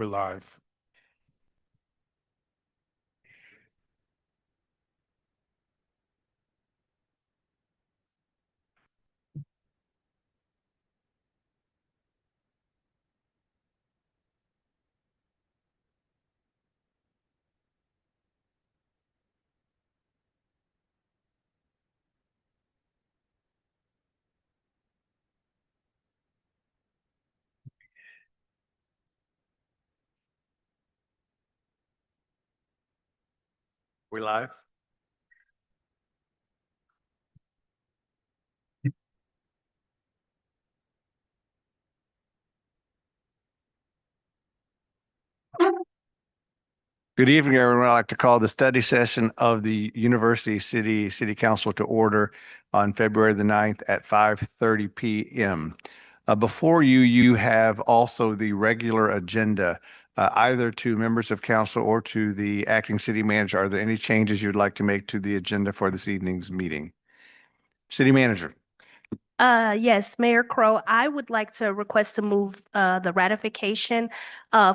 We're live. We live? Good evening, everyone. I'd like to call the study session of the University City Council to order on February the 9th at 5:30 p.m. Before you, you have also the regular agenda, either to members of council or to the acting city manager. Are there any changes you'd like to make to the agenda for this evening's meeting? City manager. Yes, Mayor Crow, I would like to request to move the ratification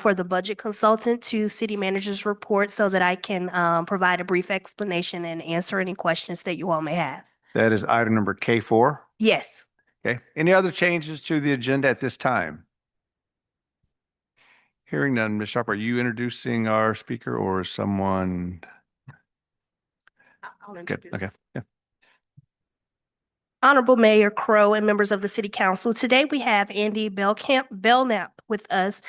for the budget consultant to city manager's report so that I can provide a brief explanation and answer any questions that you all may have. That is item number K4. Yes. Okay. Any other changes to the agenda at this time? Hearing none, Ms. Sharp, are you introducing our speaker or someone? I'll Good. introduce. Okay. Yeah. Honorable Mayor Crow and members of the City Council, today we have Andy Belknap with us.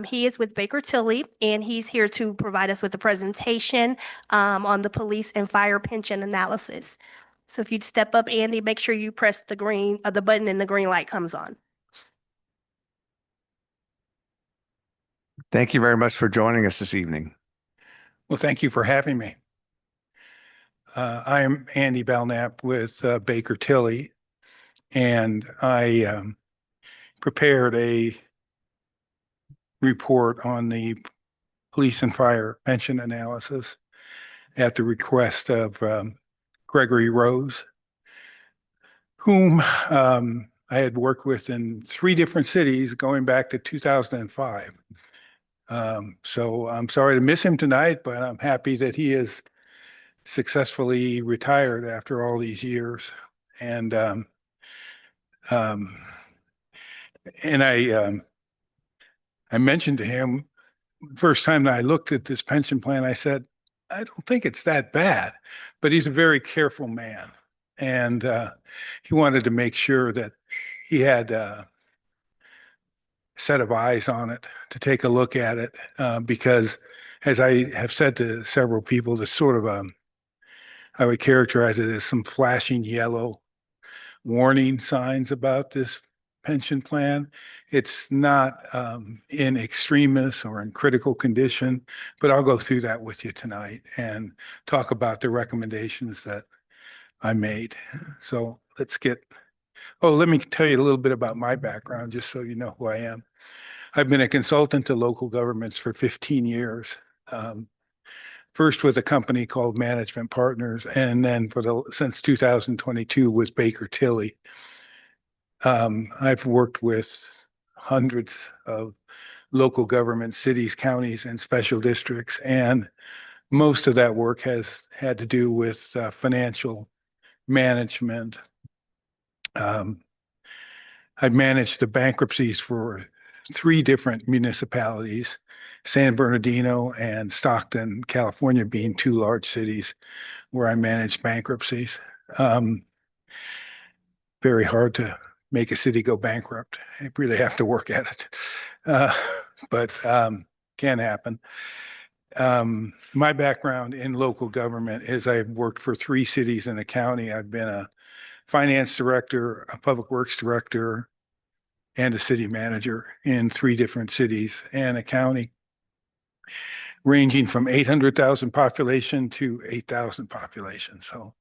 He is with Baker Tilly, and he's here to provide us with a presentation on the police and fire pension analysis. So if you'd step up, Andy, make sure you press the button and the green light comes on. Thank you very much for joining us this evening. Well, thank you for having me. I am Andy Belknap with Baker Tilly, and I prepared a report on the police and fire pension analysis at the request of Gregory Rose, whom I had worked with in 3 different cities going back to 2005. So I'm sorry to miss him tonight, but I'm happy that he is successfully retired after all these years. And I mentioned to him first time that I looked at this pension plan, I said, I don't think it's that bad, but he's a very careful man. And he wanted to make sure that he had a set of eyes on it to take a look at it, because as I have said to several people, there's sort of I would characterize it as some flashing yellow warning signs about this pension plan. It's not in extremis or in critical condition, but I'll go through that with you tonight and talk about the recommendations that I made. So let me tell you a little bit about my background, just so you know who I am. I've been a consultant to local governments for 15 years. First with a company called Management Partners, and then since 2022 with Baker Tilly. I've worked with hundreds of local government, cities, counties, and special districts, and most of that work has had to do with financial management. I've managed the bankruptcies for 3 different municipalities, San Bernardino and Stockton, California being 2 large cities where I managed bankruptcies. Very hard to make a city go bankrupt. You really have to work at it, but can happen. My background in local government is I've worked for 3 cities in a county. I've been a finance director, a public works director, and a city manager in 3 different cities and a county, ranging from 800,000 population to 8,000 population. So,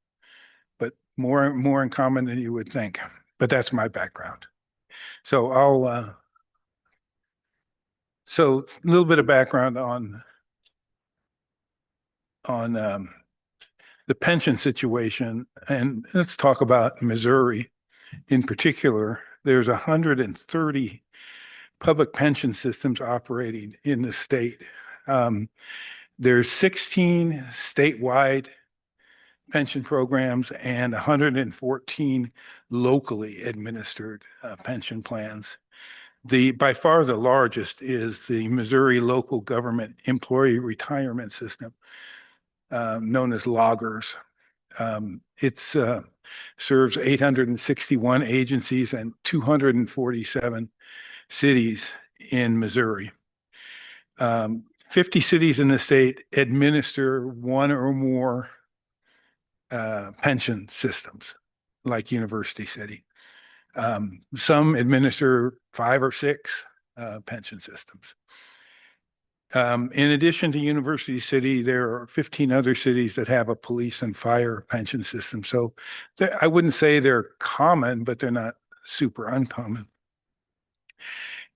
but more in common than you would think. But that's my background. So a little bit of background on the pension situation, and let's talk about Missouri in particular. There's 130 public pension systems operating in the state. There's 16 statewide pension programs and 114 locally administered pension plans. By far the largest is the Missouri Local Government Employee Retirement System, known as Loggers. It serves 861 agencies and 247 cities in Missouri. 50 cities in the state administer one or more pension systems, like University City. Some administer 5 or 6 pension systems. In addition to University City, there are 15 other cities that have a police and fire pension system. So I wouldn't say they're common, but they're not super uncommon.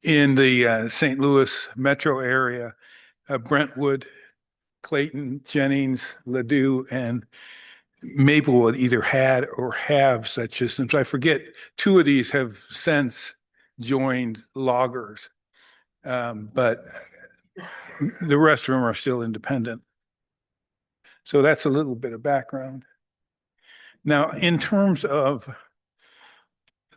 In the St. Louis metro area, Brentwood, Clayton, Jennings, Ladue, and Maplewood either had or have such systems. I forget, 2 of these have since joined Loggers, but the rest of them are still independent. So that's a little bit of background. Now, in terms of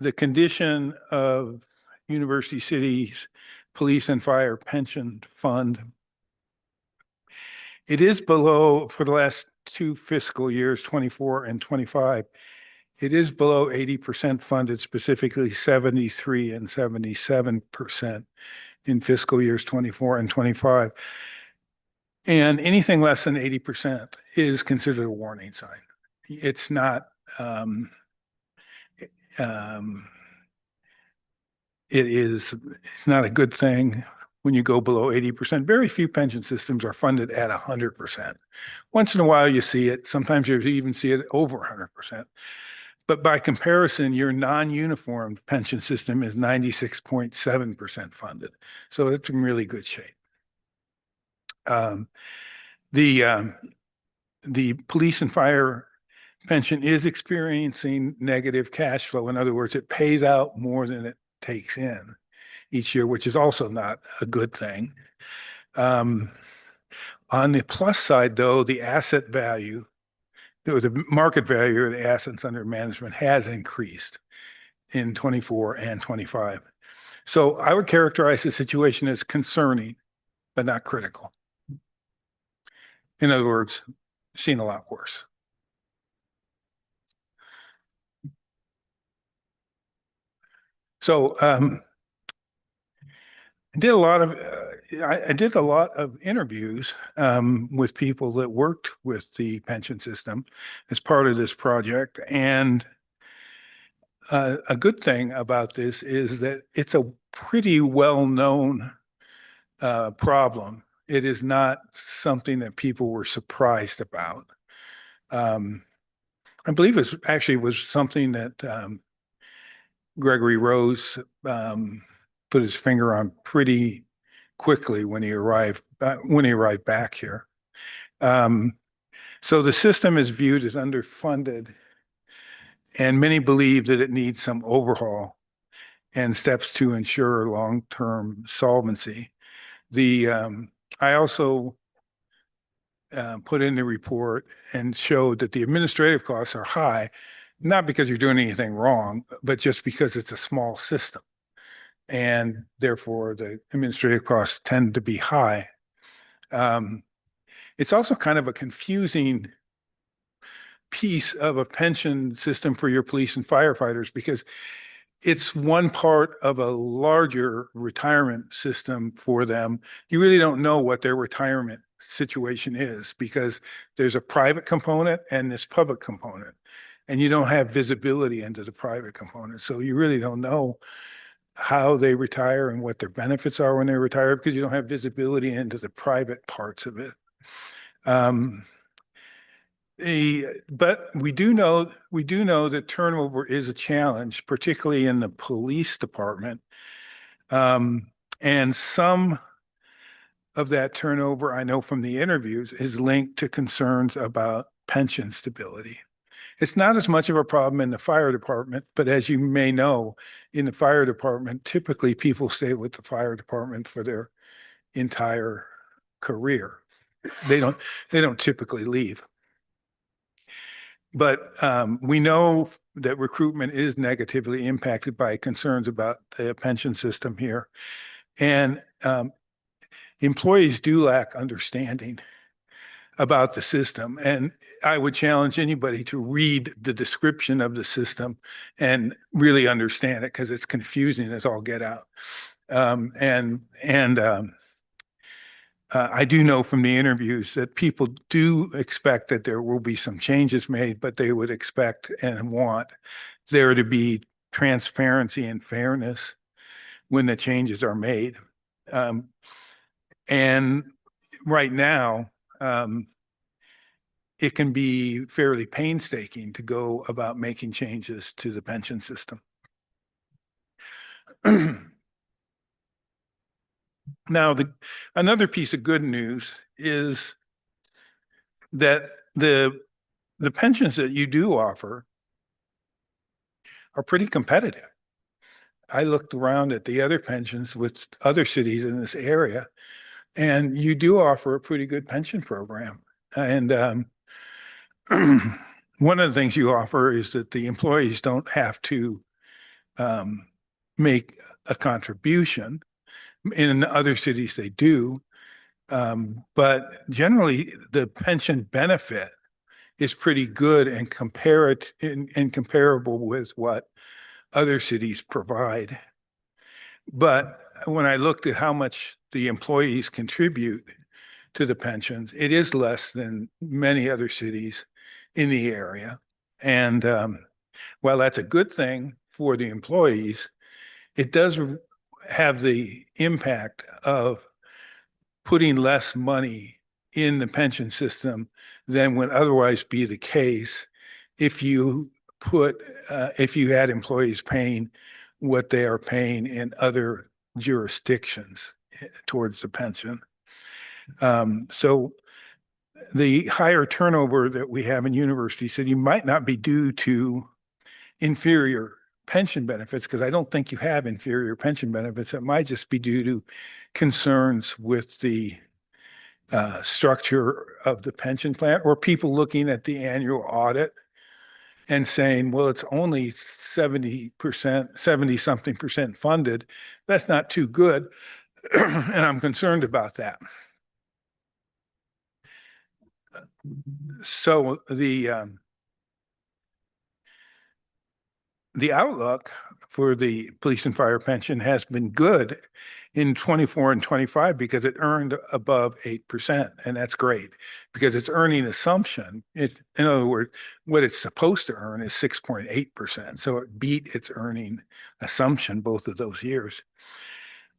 the condition of University City's police and fire pension fund, it is below, for the last 2 fiscal years, 24 and 25, it is below 80% funded, specifically 73 and 77% in fiscal years 24 and 25. And anything less than 80% is considered a warning sign. It's not, it's not a good thing when you go below 80%. Very few pension systems are funded at 100%. Once in a while you see it. Sometimes you even see it over 100%. But by comparison, your non-uniformed pension system is 96.7% funded. So it's in really good shape. The police and fire pension is experiencing negative cash flow. In other words, it pays out more than it takes in each year, which is also not a good thing. On the plus side, though, the asset value, or the market value of the assets under management has increased in 24 and 25. So I would characterize the situation as concerning, but not critical. In other words, seen a lot worse. So I did a lot of interviews with people that worked with the pension system as part of this project, and a good thing about this is that it's a pretty well-known problem. It is not something that people were surprised about. I believe it actually was something that Gregory Rose put his finger on pretty quickly when he arrived back here. So the system is viewed as underfunded, and many believe that it needs some overhaul and steps to ensure long-term solvency. I also put in the report and showed that the administrative costs are high, not because you're doing anything wrong, but just because it's a small system. And therefore, the administrative costs tend to be high. It's also kind of a confusing piece of a pension system for your police and firefighters, because it's one part of a larger retirement system for them. You really don't know what their retirement situation is, because there's a private component and this public component, and you don't have visibility into the private component. So you really don't know how they retire and what their benefits are when they retire, because you don't have visibility into the private parts of it. But we do know that turnover is a challenge, particularly in the police department. And some of that turnover, I know from the interviews, is linked to concerns about pension stability. It's not as much of a problem in the fire department, but as you may know, in the fire department, typically people stay with the fire department for their entire career. They don't typically leave. But we know that recruitment is negatively impacted by concerns about the pension system here. And employees do lack understanding about the system. And I would challenge anybody to read the description of the system and really understand it, because it's confusing as all get out. I do know from the interviews that people do expect that there will be some changes made, but they would expect and want there to be transparency and fairness when the changes are made. And right now, it can be fairly painstaking to go about making changes to the pension system. Now, another piece of good news is that the pensions that you do offer are pretty competitive. I looked around at the other pensions with other cities in this area, and you do offer a pretty good pension program. And one of the things you offer is that the employees don't have to make a contribution. In other cities, they do. But generally, the pension benefit is pretty good and comparable with what other cities provide. But when I looked at how much the employees contribute to the pensions, it is less than many other cities in the area. And while that's a good thing for the employees, it does have the impact of putting less money in the pension system than would otherwise be the case if you had employees paying what they are paying in other jurisdictions towards the pension. So the higher turnover that we have in University City might not be due to inferior pension benefits, because I don't think you have inferior pension benefits. It might just be due to concerns with the structure of the pension plan, or people looking at the annual audit and saying, well, it's only 70%, 70-something% funded. That's not too good. And I'm concerned about that. So the outlook for the police and fire pension has been good in 24 and 25 because it earned above 8%. And that's great because its earning assumption, in other words, what it's supposed to earn is 6.8%. So it beat its earning assumption both of those years.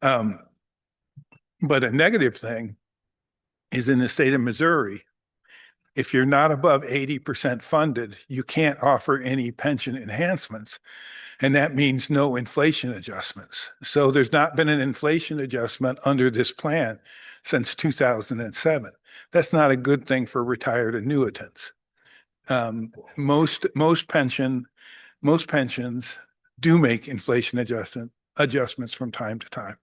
But a negative thing is in the state of Missouri, if you're not above 80% funded, you can't offer any pension enhancements. And that means no inflation adjustments. So there's not been an inflation adjustment under this plan since 2007. That's not a good thing for retired annuitants. Most pensions do make inflation adjustments from time to time.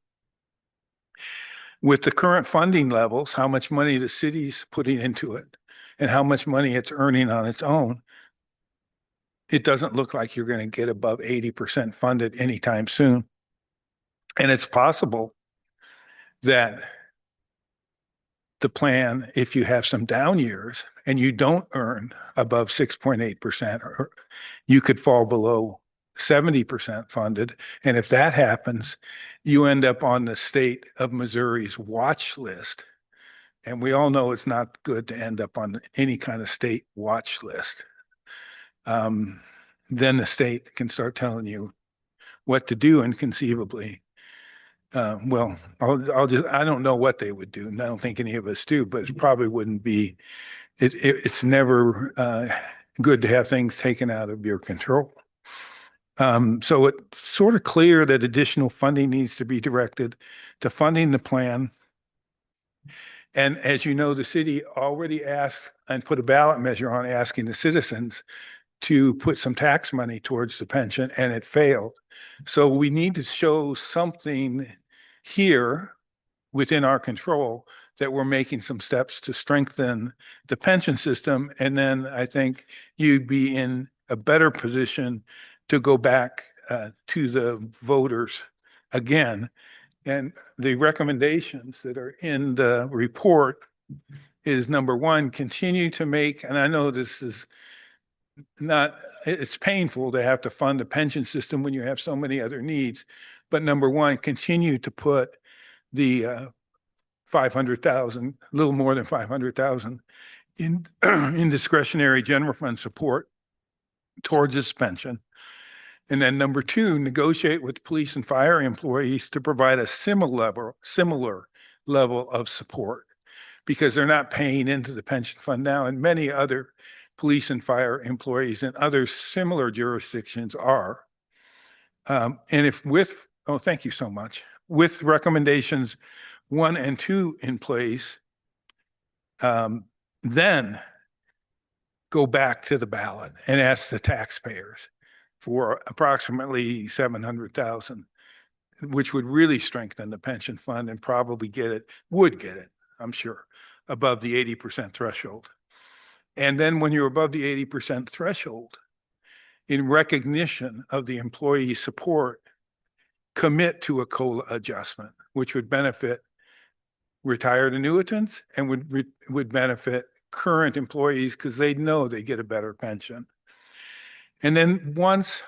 With the current funding levels, how much money the city's putting into it, and how much money it's earning on its own, it doesn't look like you're going to get above 80% funded anytime soon. And it's possible that the plan, if you have some down years and you don't earn above 6.8%, or you could fall below 70% funded. And if that happens, you end up on the state of Missouri's watch list. And we all know it's not good to end up on any kind of state watch list. Then the state can start telling you what to do, and conceivably, I don't know what they would do. And I don't think any of us do, but it probably wouldn't be, it's never good to have things taken out of your control. So it's sort of clear that additional funding needs to be directed to funding the plan. And as you know, the city already asked and put a ballot measure on asking the citizens to put some tax money towards the pension, and it failed. So we need to show something here within our control that we're making some steps to strengthen the pension system. And then I think you'd be in a better position to go back to the voters again. And the recommendations that are in the report is, number one, continue to make, and I know this is not, it's painful to have to fund a pension system when you have so many other needs. But number one, continue to put the 500,000, a little more than 500,000 in in discretionary general fund support towards this pension. And then number two, negotiate with police and fire employees to provide a similar level of support, because they're not paying into the pension fund now, and many other police and fire employees in other similar jurisdictions are. And if with, oh, thank you so much, with recommendations 1 and 2 in place, then go back to the ballot and ask the taxpayers for approximately 700,000, which would really strengthen the pension fund and probably would get it, I'm sure, above the 80% threshold. And then when you're above the 80% threshold, in recognition of the employee support, commit to a COLA adjustment, which would benefit retired annuitants and would benefit current employees because they know they get a better pension. And then once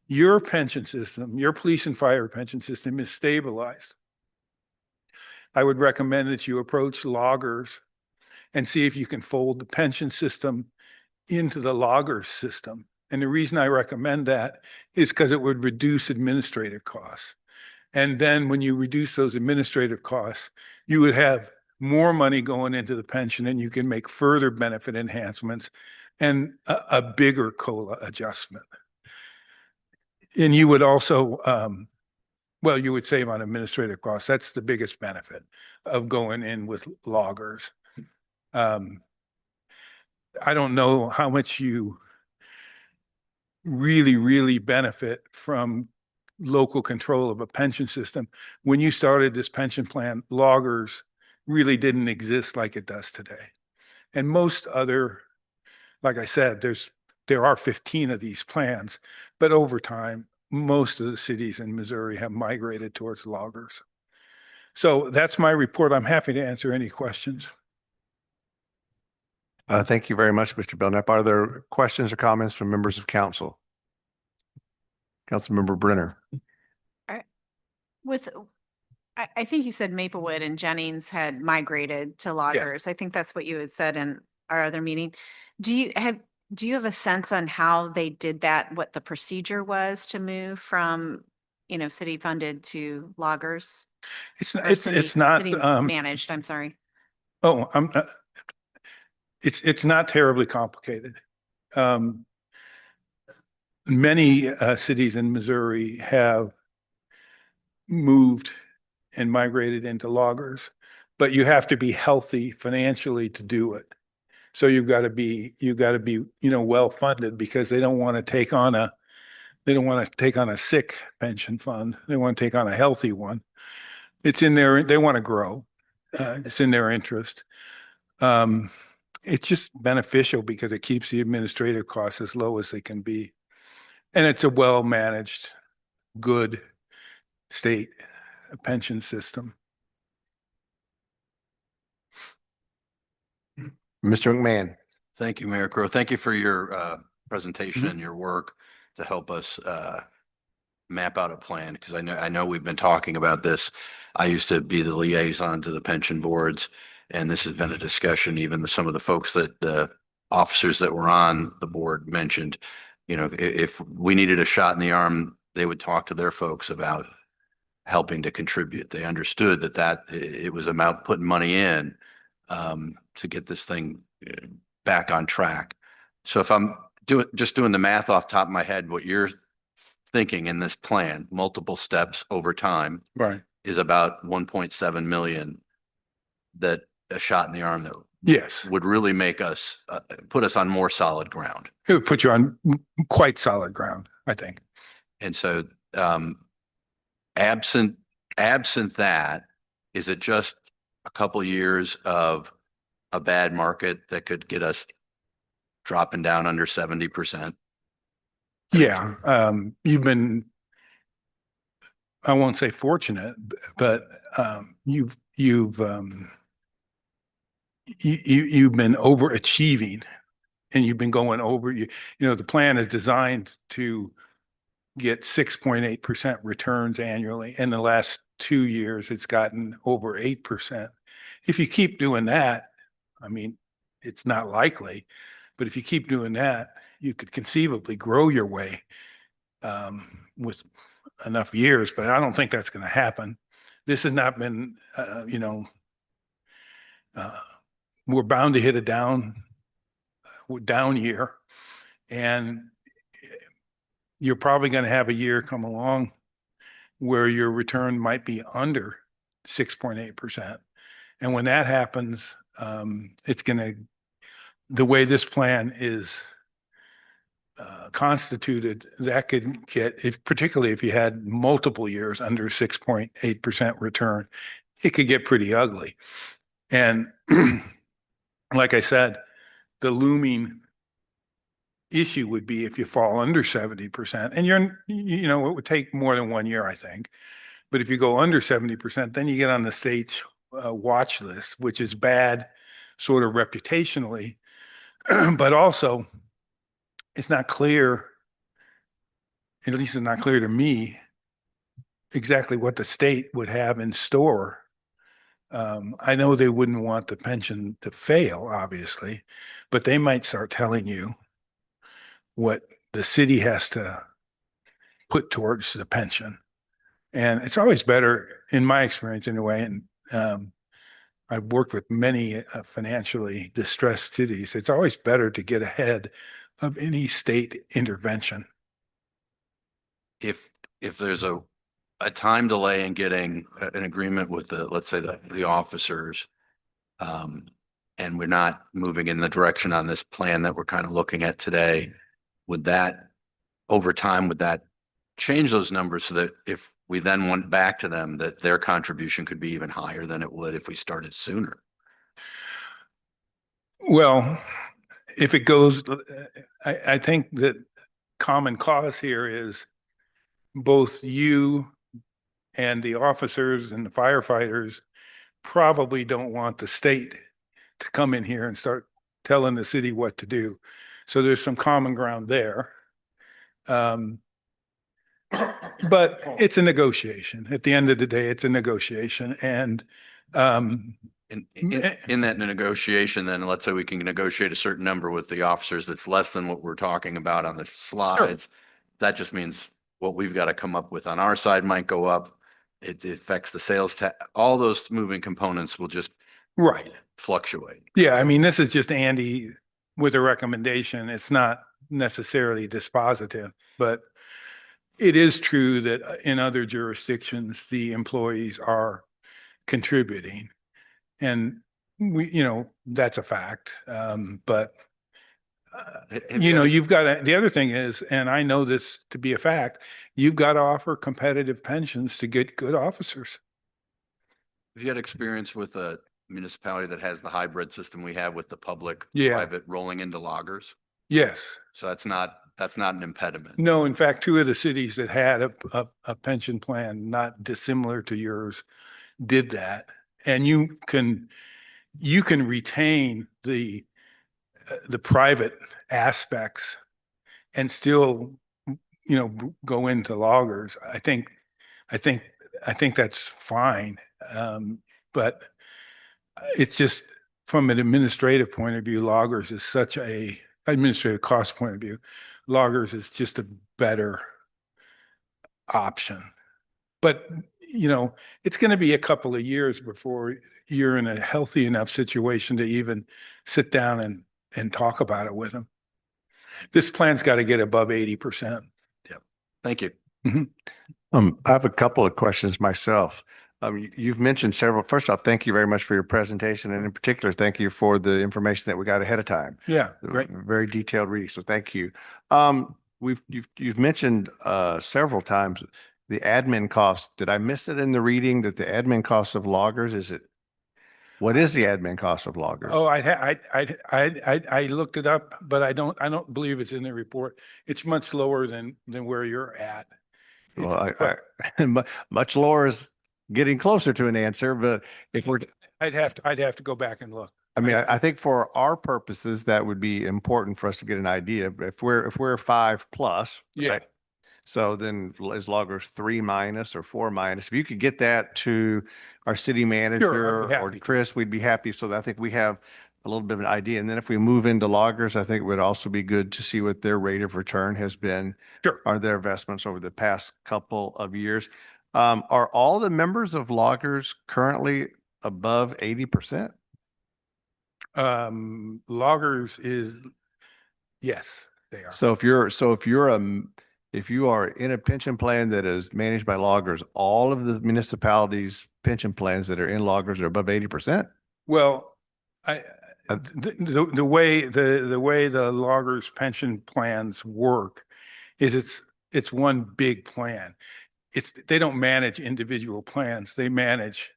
your pension system, your police and fire pension system is stabilized, I would recommend that you approach loggers and see if you can fold the pension system into the loggers system. And the reason I recommend that is because it would reduce administrative costs. And then when you reduce those administrative costs, you would have more money going into the pension, and you can make further benefit enhancements and a bigger COLA adjustment. And you would also, well, you would save on administrative costs. That's the biggest benefit of going in with loggers. I don't know how much you really benefit from local control of a pension system. When you started this pension plan, loggers really didn't exist like it does today. And most other, like I said, there are 15 of these plans, but over time, most of the cities in Missouri have migrated towards loggers. So that's my report. I'm happy to answer any questions. Thank you very much, Mr. Belknap. Are there questions or comments from members of council? Councilmember Brenner. I think you said Maplewood and Jennings had migrated to loggers. I think that's what you had said in our other meeting. Do you have a sense on how they did that, what the procedure was to move from, city funded to loggers? It's City not managed, I'm sorry. Oh, it's not terribly complicated. Many cities in Missouri have moved and migrated into loggers, but you have to be healthy financially to do it. So you've got to be, well funded, because they don't want to take on a sick pension fund. They want to take on a healthy one. It's in their, they want to grow. It's in their interest. It's just beneficial because it keeps the administrative costs as low as they can be. And it's a well-managed, good state pension system. Mr. McMahon. Thank you, Mayor Crowe. Thank you for your presentation and your work to help us map out a plan, because I know we've been talking about this. I used to be the liaison to the pension boards, and this has been a discussion. Even some of the folks that the officers that were on the board mentioned, if we needed a shot in the arm, they would talk to their folks about helping to contribute. They understood that it was about putting money in to get this thing back on track. So if I'm just doing the math off the top of my head, what you're thinking in this plan, multiple steps over time, Right. is about 1.7 million, that a shot in the arm that Yes, would really make us, put us on more solid ground. it would put you on quite solid ground, I think. And so, absent that, is it just a couple years of a bad market that could get us dropping down under 70%? Yeah, you've been, I won't say fortunate, but you've you've been overachieving, and you've been going over. You know, the plan is designed to get 6.8% returns annually. In the last 2 years, it's gotten over 8%. If you keep doing that, I mean, it's not likely, but if you keep doing that, you could conceivably grow your way with enough years, but I don't think that's going to happen. This has not been, we're bound to hit a down year, and you're probably going to have a year come along where your return might be under 6.8%. And when that happens, it's going to, the way this plan is constituted, that could get, if, particularly if you had multiple years under 6.8% return, it could get pretty ugly. And like I said, the looming issue would be if you fall under 70%, and it would take more than 1 year, I think. But if you go under 70%, then you get on the state's watch list, which is bad sort of reputationally, but also it's not clear, at least it's not clear to me, exactly what the state would have in store. I know they wouldn't want the pension to fail, obviously, but they might start telling you what the city has to put towards the pension. And it's always better, in my experience anyway, and I've worked with many financially distressed cities, it's always better to get ahead of any state intervention. If there's a time delay in getting an agreement with let's say the officers, and we're not moving in the direction on this plan that we're kind of looking at today, would that, over time, would that change those numbers so that if we then went back to them, that their contribution could be even higher than it would if we started sooner? Well, if it goes, I think that common cause here is both you and the officers and the firefighters probably don't want the state to come in here and start telling the city what to do. So there's some common ground there. But it's a negotiation. At the end of the day, it's a negotiation. And in that negotiation, then let's say we can negotiate a certain number with the officers that's less than what we're talking about on the slides. That just means what we've got to come up with on our side might go up. It affects the sales tax. All those moving components will just fluctuate. Yeah, I mean, this is just Andy with a recommendation. It's not necessarily dispositive, but it is true that in other jurisdictions, the employees are contributing. And that's a fact. But you've got to, the other thing is, and I know this to be a fact, you've got to offer competitive pensions to get good officers. Have you had experience with a municipality that has the hybrid system we have with the public private rolling into loggers? Yes. So that's not an impediment. No, in fact, 2 of the cities that had a pension plan not dissimilar to yours did that. And you can retain the private aspects and still, go into loggers. I think that's fine. But it's just from an administrative point of view, loggers is such a administrative cost point of view, loggers is just a better option. But it's going to be a couple of years before you're in a healthy enough situation to even sit down and talk about it with them. This plan's got to get above 80%. Yep. Thank you. I have a couple of questions myself. You've mentioned several, first off, thank you very much for your presentation. And in particular, thank you for the information that we got ahead of time. Yeah, great. Very detailed reading. So thank you. You've mentioned, several times the admin costs. Did I miss it in the reading that the admin costs of loggers, what is the admin cost of loggers? Oh, I looked it up, but I don't believe it's in the report. It's much lower than where you're at. It's Well, quite- much lower is getting closer to an answer, but if we're, I'd have to go back and look. I mean, I think for our purposes, that would be important for us to get an idea. But if we're 5+, Yeah. right? So then is loggers 3- or 4-? If you could get that to our city manager or happy to to. Chris, we'd be happy. So I think we have a little bit of an idea. And then if we move into loggers, I think it would also be good to see what their rate of return has been. Sure. Are their investments over the past couple of years? Are all the members of loggers currently above 80%? Loggers is, yes, they are. So if you are in a pension plan that is managed by loggers, all of the municipalities' pension plans that are in loggers are above 80%? Well, Uh, the way the loggers pension plans work is it's one big plan. They don't manage individual plans. They manage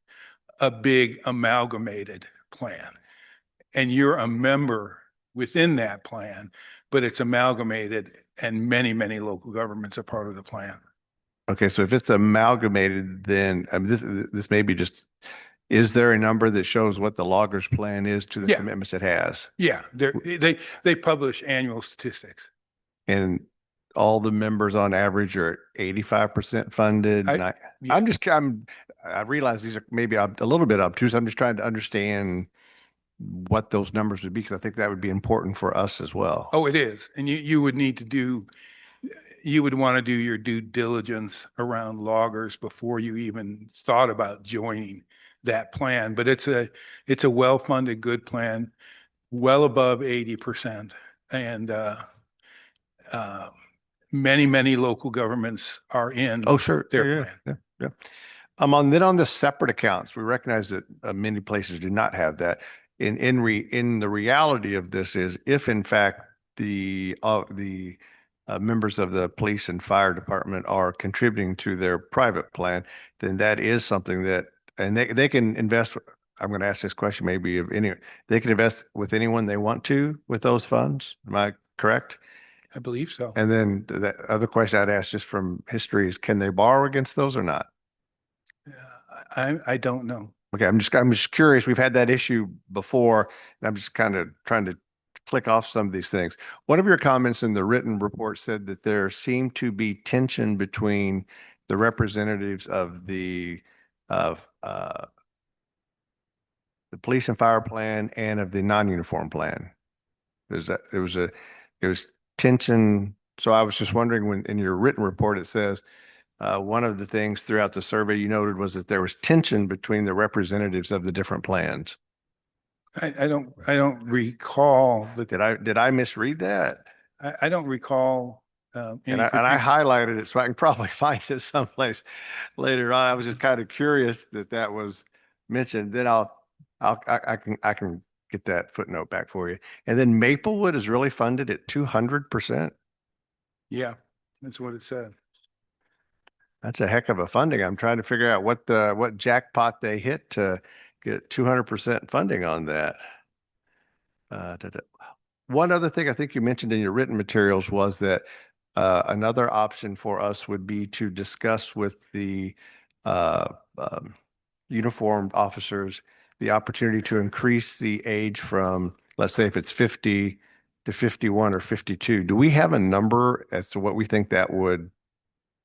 a big amalgamated plan. And you're a member within that plan, but it's amalgamated and many local governments are part of the plan. Okay, so if it's amalgamated, then this may be just, is there a number that shows what the loggers plan is to the Yeah. commitments it has? Yeah, they publish annual statistics. And all the members on average are 85% funded? Yeah. I realize these are maybe a little bit obtuse. I'm just trying to understand what those numbers would be, because I think that would be important for us as well. Oh, it is. And you would need to you would want to do your due diligence around loggers before you even thought about joining that plan. But it's a well-funded, good plan, well above 80%. And many local governments are in Oh, sure. their Yeah, plan. yeah. Then on the separate accounts, we recognize that many places do not have that. In the reality of this is, if in fact the members of the police and fire department are contributing to their private plan, then that is something that, and they can invest. I'm going to ask this question maybe they can invest with anyone they want to with those funds. Am I correct? I believe so. And then the other question I'd ask just from history is, can they borrow against those or not? I don't know. Okay, I'm just curious. We've had that issue before, and I'm just kind of trying to click off some of these things. One of your comments in the written report said that there seemed to be tension between the representatives of the police and fire plan and of the non-uniform plan. There was tension. So I was just wondering, when in your written report it says one of the things throughout the survey you noted was that there was tension between the representatives of the different plans. I don't recall that. Did I misread that? I don't recall. And I highlighted it so I can probably find it someplace later on. I was just kind of curious that was mentioned. Then I can get that footnote back for you. And then Maplewood is really funded at 200%. Yeah, that's what it said. That's a heck of a funding. I'm trying to figure out what jackpot they hit to get 200% funding on that. One other thing I think you mentioned in your written materials was that another option for us would be to discuss with the uniformed officers the opportunity to increase the age from, let's say if it's 50 to 51 or 52. Do we have a number as to what we think that would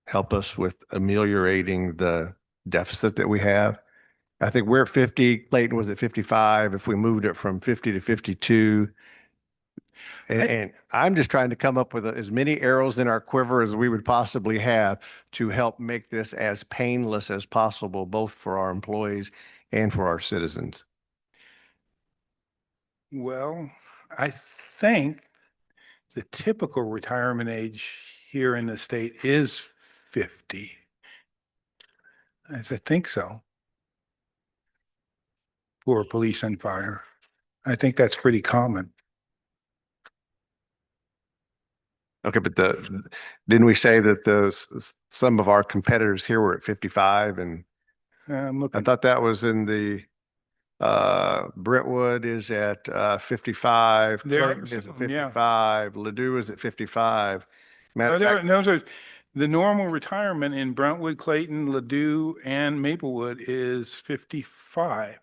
help us with ameliorating the deficit that we have? I think we're at 50. Clayton was at 55. If we moved it from 50 to 52. And I'm just trying to come up with as many arrows in our quiver as we would possibly have to help make this as painless as possible, both for our employees and for our citizens. Well, I think the typical retirement age here in the state is 50. I think so. for police and fire. I think that's pretty common. Okay, but didn't we say that some of our competitors here were at 55 and I'm I looking, thought that was in the Brentwood is at 55, There are Clayton is at some, yeah. 55, Ladue is at 55. Matter of fact, those are, the normal retirement in Brentwood, Clayton, Ladue, and Maplewood is 55.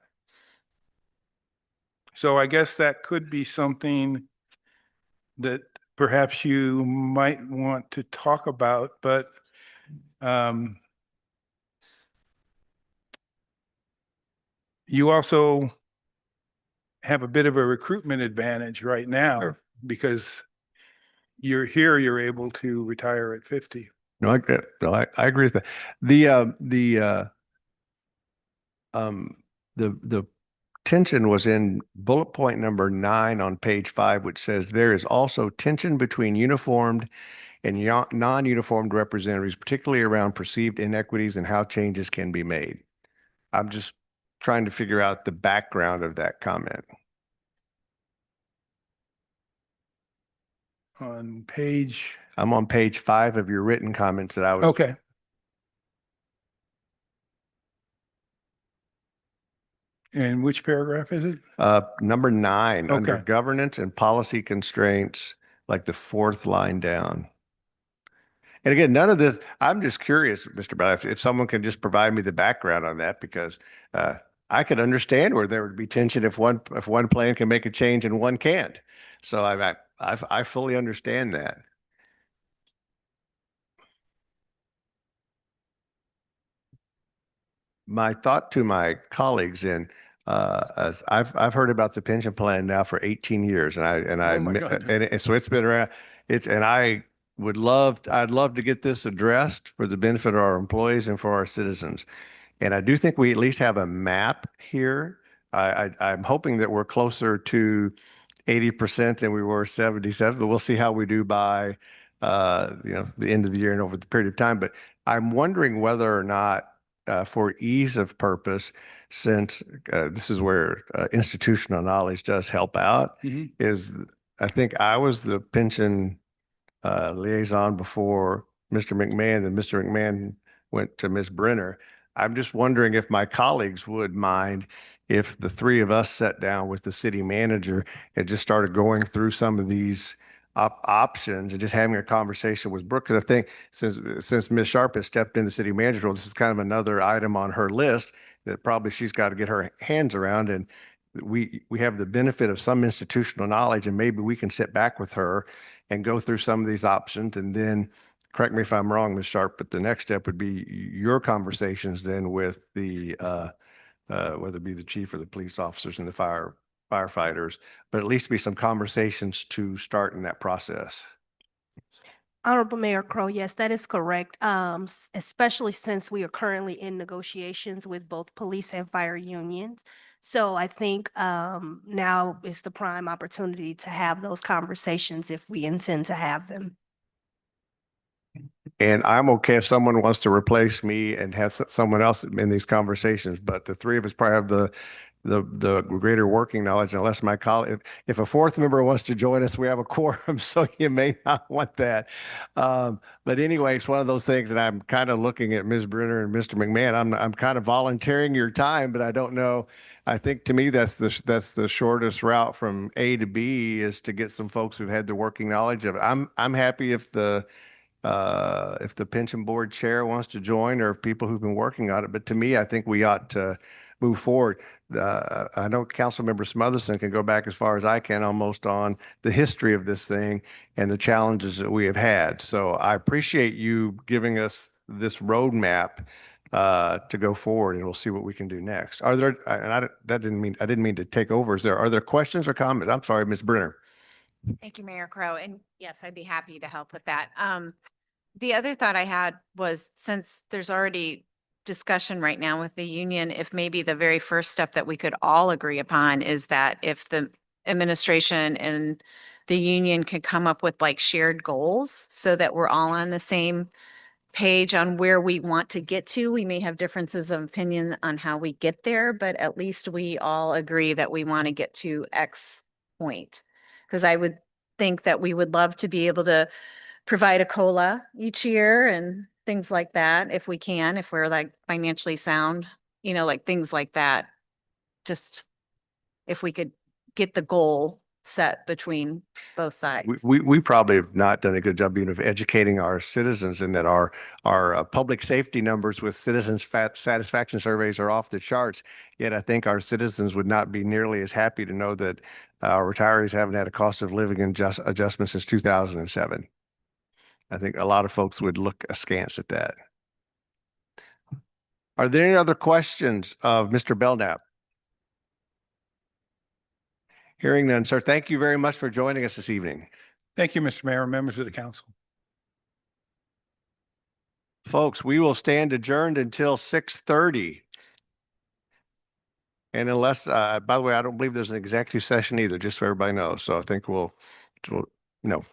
So I guess that could be something that perhaps you might want to talk about, but you also have a bit of a recruitment advantage right now Sure. because you're here, you're able to retire at 50. no, I agree with that. The tension was in bullet point number 9 on page 5, which says there is also tension between uniformed and non-uniformed representatives, particularly around perceived inequities and how changes can be made. I'm just trying to figure out the background of that comment. On page, I'm on page 5 of your written comments that I was. okay. And which paragraph is it? Number 9, under Okay. governance and policy constraints, like the 4th line down. And again, none of this, I'm just curious, Mr. Bell, if someone can just provide me the background on that, because I could understand where there would be tension if one plan can make a change and one can't. So I fully understand that. My thought to my colleagues as I've heard about the pension plan now for 18 years, and Oh my God. and so it's been around. I'd love to get this addressed for the benefit of our employees and for our citizens. And I do think we at least have a map here. I'm hoping that we're closer to 80% than we were 77, but we'll see how we do by the end of the year and over the period of time. But I'm wondering whether or not for ease of purpose, since this is where institutional knowledge does help out, Mhm. is I think I was the pension liaison before Mr. McMahon, and Mr. McMahon went to Ms. Brenner. I'm just wondering if my colleagues would mind if the 3 of us sat down with the city manager and just started going through some of these options and just having a conversation with Brooke. Because I think since Ms. Sharp has stepped into city manager role, this is kind of another item on her list that probably she's got to get her hands around. And we have the benefit of some institutional knowledge, and maybe we can sit back with her and go through some of these options. And then, correct me if I'm wrong, Ms. Sharp, but the next step would be your conversations then with the whether it be the chief or the police officers and the firefighters, but at least be some conversations to start in that process. Honorable Mayor Crowe, yes, that is correct. Especially since we are currently in negotiations with both police and fire unions. So I think now is the prime opportunity to have those conversations if we intend to have them. And I'm okay if someone wants to replace me and have someone else in these conversations, but the 3 of us probably have the greater working knowledge, unless my colleague, if a 4th member wants to join us, we have a quorum, so you may not want that. But anyway, it's one of those things that I'm kind of looking at Ms. Brenner and Mr. McMahon. I'm kind of volunteering your time, but I don't know. I think to me, that's the shortest route from A to B, is to get some folks who've had the working knowledge of it. I'm happy if the pension board chair wants to join, or people who've been working on it. But to me, I think we ought to move forward. I know Councilmember Smotherson can go back as far as I can almost on the history of this thing and the challenges that we have had. So I appreciate you giving us this roadmap to go forward, and we'll see what we can do next. Are there, and I didn't mean to take over. Are there questions or comments? I'm sorry, Ms. Brenner. Thank you, Mayor Crowe. And yes, I'd be happy to help with that. The other thought I had was, since there's already discussion right now with the union, if maybe the very first step that we could all agree upon is that if the administration and the union could come up with like shared goals so that we're all on the same page on where we want to get to. We may have differences of opinion on how we get there, but at least we all agree that we want to get to X point. Because I would think that we would love to be able to provide a COLA each year and things like that, if we can, if we're like financially sound, like things like that. Just if we could get the goal set between both sides. We probably have not done a good job even of educating our citizens in that our public safety numbers with citizens satisfaction surveys are off the charts. Yet I think our citizens would not be nearly as happy to know that our retirees haven't had a cost of living adjustment since 2007. I think a lot of folks would look askance at that. Are there any other questions of Mr. Belknap? Hearing none, sir. Thank you very much for joining us this evening. Thank you, Mr. Mayor, and members of the council. Folks, we will stand adjourned until 6:30. And unless, by the way, I don't believe there's an executive session either, just so everybody knows. So I think no.